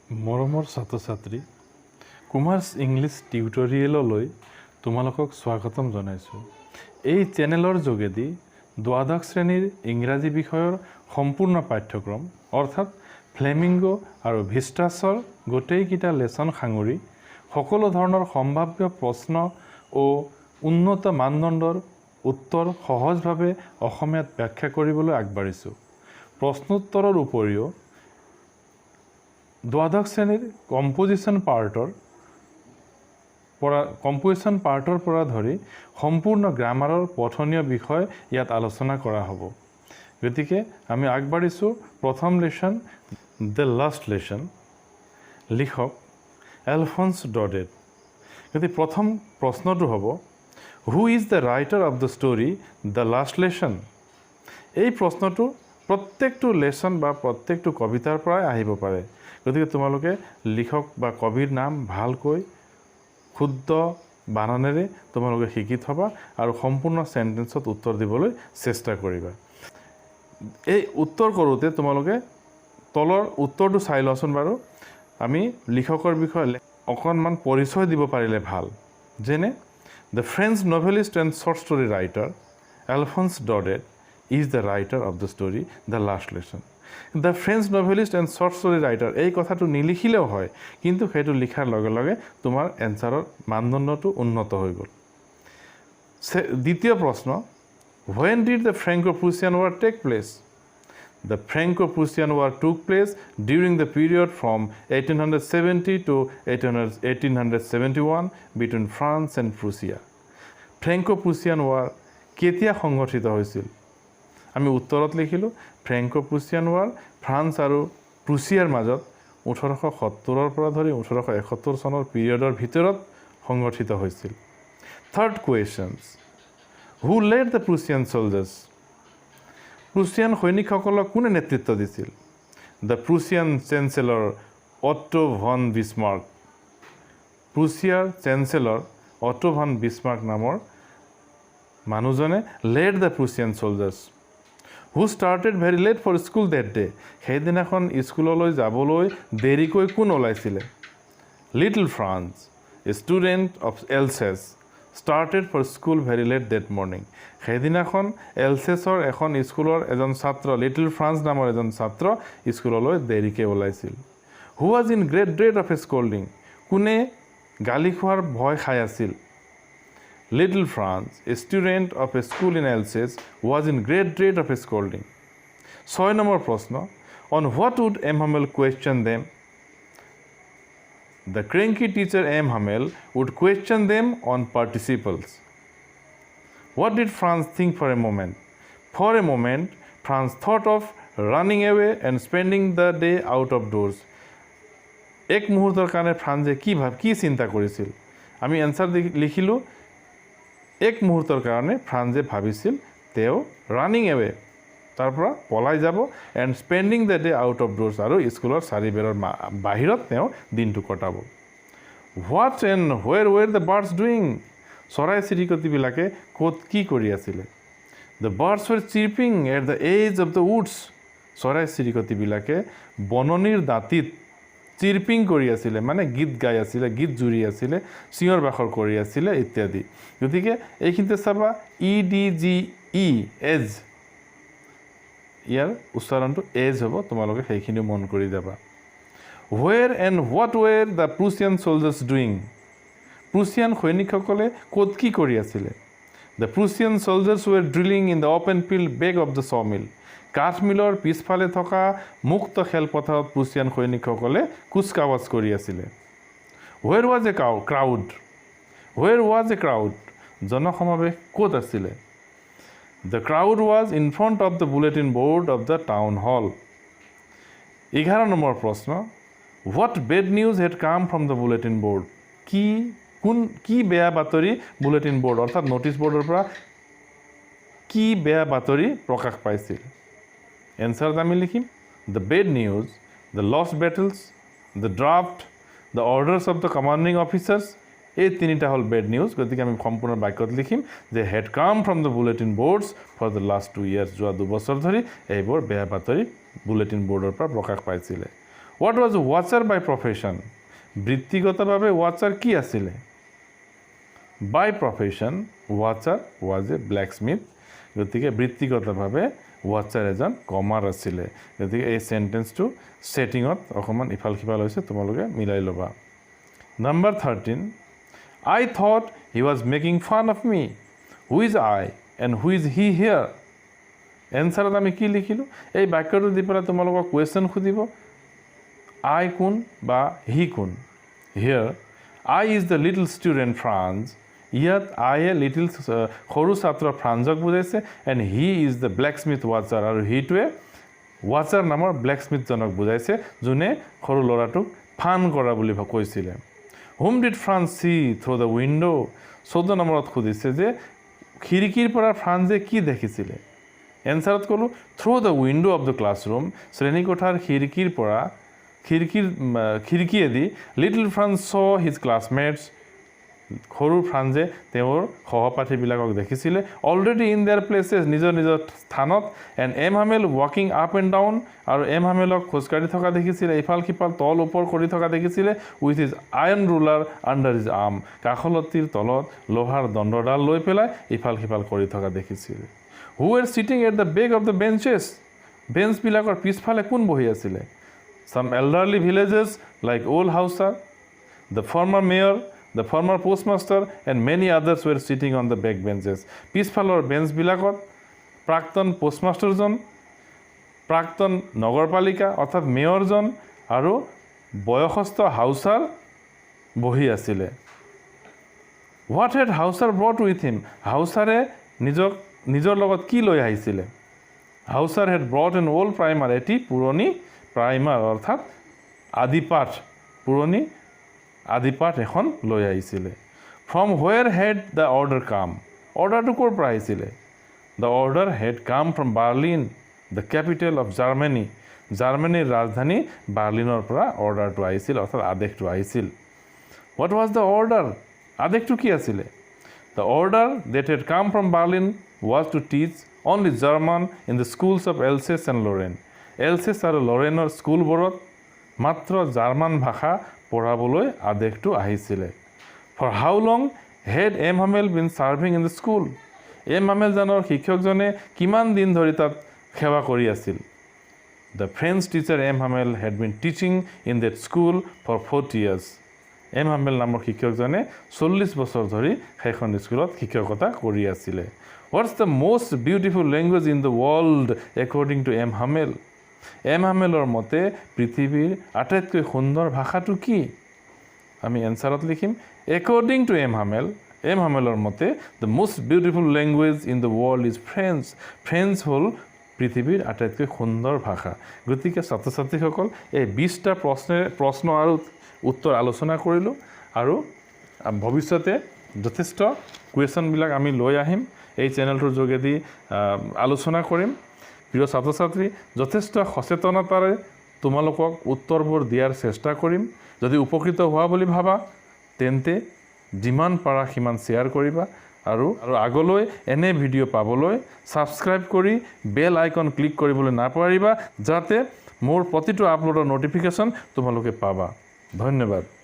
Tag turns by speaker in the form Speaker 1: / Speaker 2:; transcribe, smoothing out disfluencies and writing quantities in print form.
Speaker 1: মৰমৰ ছাত্ৰ-ছাত্ৰী কুমাৰ্ছ ইংলিছ টিউটৰিয়েললৈ তোমালোকক স্বাগতম জনাইছোঁ। এই চেনেলৰ যোগেদি দ্বাদশ শ্ৰেণীৰ ইংৰাজী বিষয়ৰ সম্পূৰ্ণ পাঠ্যক্ৰম অৰ্থাৎ ফ্লেমিংগো আৰু ভিষ্টাছৰ গোটেইকেইটা লেছন সাঙুৰি সকলো ধৰণৰ সম্ভাৱ্য প্ৰশ্ন ও উন্নত মানদণ্ডৰ উত্তৰ সহজভাৱে অসমীয়াত ব্যাখ্যা কৰিবলৈ আগবাঢ়িছোঁ। প্ৰশ্নোত্তৰৰ উপৰিও দ্বাদশ শ্ৰেণীৰ কম্পোজিশ্যন পাৰ্টৰ পৰা ধৰি সম্পূৰ্ণ গ্ৰামাৰৰ পঠনীয় বিষয় ইয়াত আলোচনা কৰা হ'ব। গতিকে আমি আগবাঢ়িছোঁ প্ৰথম লেছন দ্য লাষ্ট লেছন। লিখক এলফন্স ডডেট। গতিকে প্ৰথম প্ৰশ্নটো হ'ব who is the writer of the story the last lesson. এই প্ৰশ্নটো প্ৰত্যেকটো লেছন বা প্ৰত্যেকটো কবিতাৰ পৰাই আহিব পাৰে। গতিকে তোমালোকে লিখক বা কবিৰ নাম ভালকৈ শুদ্ধ বানানেৰে তোমালোকে শিকি থবা আৰু সম্পূৰ্ণ সেন্টেন্সত উত্তৰ দিবলৈ চেষ্টা কৰিবা। এই উত্তৰ কৰোঁতে তোমালোকে তলৰ উত্তৰটো চাই লওঁচোন বাৰু। আমি লিখকৰ বিষয়ে অকণমান পৰিচয় দিব পাৰিলে ভাল। যেনে the French novelist and short story writer Alphonse Daudet is the writer of the story the last lesson. The French novelist and short story writer এই কথাটো নিলিখিলেও হয়, কিন্তু সেইটো লিখাৰ লগে লগে তোমাৰ এনচাৰৰ মানদণ্ডটো উন্নত হৈ গ'ল। দ্বিতীয় প্ৰশ্ন when did the Franco-Prussian War take place? The Franco-Prussian War took place during the period from 1870 to 1871 between France and Prussia. Franco-Prussian War কেতিয়া সংঘটিত হৈছিল? আমি উত্তৰত লিখিলোঁ ফ্ৰেংকো-প্ৰুছিয়ান ৱাৰ ফ্ৰান্স আৰু প্ৰুছিয়াৰ মাজত 1870 পৰা ধৰি 1871 চনৰ পিৰিয়ডৰ ভিতৰত সংঘটিত হৈছিল। Third questions who led the Prussian soldiers. Prussian সৈনিকসকলক কোনে নেতৃত্ব দিছিল? The Prussian chancellor Otto von Bismarck. প্ৰুছিয়াৰ চেঞ্চেলৰ অটো ভন বিছমাৰ্ক নামৰ মানুহজনে led the Prussian soldiers. Who started very late for school that day. সেইদিনাখন স্কুললৈ যাবলৈ দেৰিকৈ কোন ওলাইছিলে? Little Franz a student of Alsace started for school very late that morning. সেইদিনাখন এলছেছৰ এখন স্কুলৰ এজন ছাত্ৰ লিটল ফ্ৰান্স নামৰ এজন ছাত্ৰ স্কুললৈ দেৰিকৈ ওলাইছিল। Who was in great dread of a scolding. কোনে গালি খোৱাৰ ভয় খাই আছিল? Little France, a student of a school in Alsace, was in great dread of a scolding. 6 number প্ৰশ্ন on what would M. Hamel question them? The cranky teacher M. Hamel would question them on participles. What did Franz think for a moment? For a moment, Franz thought of running away and spending the day out of doors. এক মুহূৰ্তৰ কাৰণে ফ্ৰান্সে কি চিন্তা কৰিছিল? আমি answer লিখিলোঁ এক মুহূৰ্তৰ কাৰণে ফ্ৰান্সে ভাবিছিল তেওঁ ৰানিং এৱে তাৰ পৰা পলাই যাব and spending the day out of doors আৰু স্কুলৰ চাৰিবেৰৰ বাহিৰত তেওঁ দিনটো কটাব। What and where were the birds doing. চৰাই চিৰিকটিবিলাকে ক'ত কি কৰি আছিলে? The birds were chirping at the edge of the woods. চৰাই চিৰিকটিবিলাকে বননিৰ দাঁতিত চিৰ্পিং কৰি আছিলে, মানে গীত গাই আছিলে, গীত জুৰি আছিলে, চিঞৰ বাখৰ কৰি আছিলে ইত্যাদি। গতিকে এইখিনিতে চাবা EDGE এজ, ইয়াৰ উচ্চাৰণটো এজ হ'ব, তোমালোকে সেইখিনি মন কৰি যাবা। Where and what were the Prussian soldiers doing. Prussian সৈনিকসকলে ক'ত কি কৰি আছিলে? The Prussian soldiers were drilling in the open field back of the sawmill. কাঠমিলৰ পিছফালে থকা মুক্ত খেলপথাৰত প্ৰুছিয়ান সৈনিকসকলে কুচকাৱাজ কৰি আছিলে। Where was a crowd. Where was a crowd. জনসমাৱেশ ক'ত আছিলে? The crowd was in front of the bulletin board of the town hall. 11 number প্ৰশ্ন হোৱাট বেড নিউজ হেড কাম ফ্ৰম দ্য বুলেটিন বৰ্ড। কি বেয়া বাতৰি বুলেটিন বৰ্ড অৰ্থাৎ notice বৰ্ডৰ পৰা কি বেয়া বাতৰি প্ৰকাশ পাইছিল? এনচাৰ আমি লিখিম the bad news, the lost battles, the draft, the orders of the commanding officers. এই তিনিটা হ'ল বেড নিউজ। গতিকে আমি সম্পূৰ্ণ বাক্যত লিখিম যে হেড কাম from the bulletin boards for the last 2 years। যোৱা 2 বছৰ ধৰি এইবোৰ বেয়া বাতৰি বুলেটিন বৰ্ডৰ পৰা প্ৰকাশ পাইছিলে। হোৱাট ৱাজ ৱাচাৰ বাই প্ৰফেশ্যন বৃত্তিগতভাৱে ৱাচাৰ কি আছিলে বাই প্ৰফেশ্যন ৱাচাৰ ৱাজ এ ব্লেক স্মিথ গতিকে বৃত্তিগতভাৱে ৱাচাৰ এজন কমাৰ আছিলে গতিকে এই চেণ্টেন্সটো ছেটিঙত অকণমান ইফাল সিফাল হৈছে তোমালোকে মিলাই ল'বা number 13 I thought he was making fun of me who is I and who is he here এনচাৰত আমি কি লিখিলোঁ এই বাক্যটো দি পেলাই তোমালোকক কুৱেশ্যন সুধিব I কোন বা হি কোন হিয়াৰ I is the little student Franz ইয়াত I এ লিটিল সৰু ছাত্ৰ ফ্ৰান্সক বুজাইছে and he is the ব্লেকস্মিথ washer আৰু হিটোৱে ৱাচাৰ নামৰ ব্লেকস্মিথজনক বুজাইছে যোনে সৰু ল'ৰাটোক ফান কৰা বুলি কৈছিলে home did France see through the window 14 নম্বৰত সুধিছে যে খিৰিকীৰ পৰা ফ্ৰান্সে কি দেখিছিলে এনচাৰত ক'লোঁ through the window of the classroom শ্ৰেণীকোঠাৰ খিৰিকীয়েদি little Franz saw his classmates সৰু ফ্ৰান্সে তেওঁৰ সহপাঠীবিলাকক দেখিছিলে অলৰেডি ইন দেয়াৰ প্লেচেছ নিজৰ নিজৰ স্থানত এণ্ড এম হামেল ৱাকিং আপ এণ্ড ডাউন আৰু এম হামেলক খোজকাঢ়ি থকা দেখিছিলে ইফাল সিফাল তল ওপৰ কৰি থকা দেখিছিলে with his iron ruler under his arm কাষলতিৰ তলত লোহাৰ দণ্ডডাল লৈ পেলাই ইফাল সিফাল কৰি থকা দেখিছিলে who are cheating at the back of the বেঞ্চবিলাকৰ পিছফালে কোন বহি আছিলে some elderly villagers like old Hauser the former mayor The former postmaster and many others were sitting on the back benches. পিছফালৰ বেঞ্চবিলাকত প্ৰাক্তন পোষ্টমাষ্টাৰজন প্ৰাক্তন নগৰপালিকা অৰ্থাৎ মেয়ৰজন আৰু বয়সস্থ হাউচাৰ বহি আছিলে what had Hauser brought with him হাউচাৰে নিজৰ লগত কি লৈ আহিছিলে Hauser had brought an old primer এটি পুৰণি প্ৰাইমাৰ অৰ্থাৎ আদিপাঠ পুৰণি আদিপাঠ এখন লৈ আহিছিলে from where had the order come অৰ্ডাৰটো ক'ৰ পৰা আহিছিলে দ্য অৰ্ডাৰ হেড কাম from Berlin the capital of Germany জাৰ্মানীৰ ৰাজধানী বাৰ্লিনৰ পৰা অৰ্ডাৰটো আহিছিল অৰ্থাৎ আদেশটো আহিছিল হোৱাট ৱাজ দ্য অৰ্ডাৰ আদেশটো কি আছিলে দ্য অৰ্ডাৰ ডেট হেড কাম from Berlin was to teach only German in the schools of Alsace and Lorraine Alsace আৰু লৰেনৰ স্কুলবোৰত মাত্ৰ জাৰ্মান ভাষা পঢ়াবলৈ আদেশটো আহিছিলে for how long had M Hamel been serving in the school M হামেলজনৰ শিক্ষকজনে কিমান দিন ধৰি তাত সেৱা কৰি আছিল the French teacher M Hamel had been teaching in that school for 40 years M Hamel নামৰ শিক্ষকজনে 40 বছৰ ধৰি সেইখন স্কুলত শিক্ষকতা কৰি আছিলে what's the most beautiful language in the world according to M Hamel M হামেলৰ মতে পৃথিৱীৰ আটাইতকৈ সুন্দৰ ভাষাটো কি আমি এনচাৰত লিখিম একৰ্ডিং টু এম হামেলৰ মতে the most beautiful language in the world is French হ'ল পৃথিৱীৰ আটাইতকৈ সুন্দৰ ভাষা গতিকে ছাত্ৰ ছাত্ৰীসকল এই 20টা প্ৰশ্ন আৰু উত্তৰ আলোচনা কৰিলোঁ আৰু ভৱিষ্যতে যথেষ্ট কুৱেশ্যনবিলাক আমি লৈ আহিম এই চেনেলটোৰ যোগেদি আলোচনা কৰিম প্ৰিয় ছাত্ৰ ছাত্ৰী যথেষ্ট সচেতনতাৰে তোমালোকক উত্তৰবোৰ দিয়াৰ চেষ্টা কৰিম যদি উপকৃত হোৱা বুলি ভাবা তেন্তে যিমান পাৰা সিমান শ্বেয়াৰ কৰিবা আৰু আগলৈ এনে ভিডিঅ' পাবলৈ ছাবস্ক্ৰাইব কৰি বেল আইকন ক্লিক কৰিবলৈ নাপাহৰিবা যাতে মোৰ প্ৰতিটো আপলোডৰ ন'টিফিকেশ্যন তোমালোকে পাবা ধন্যবাদ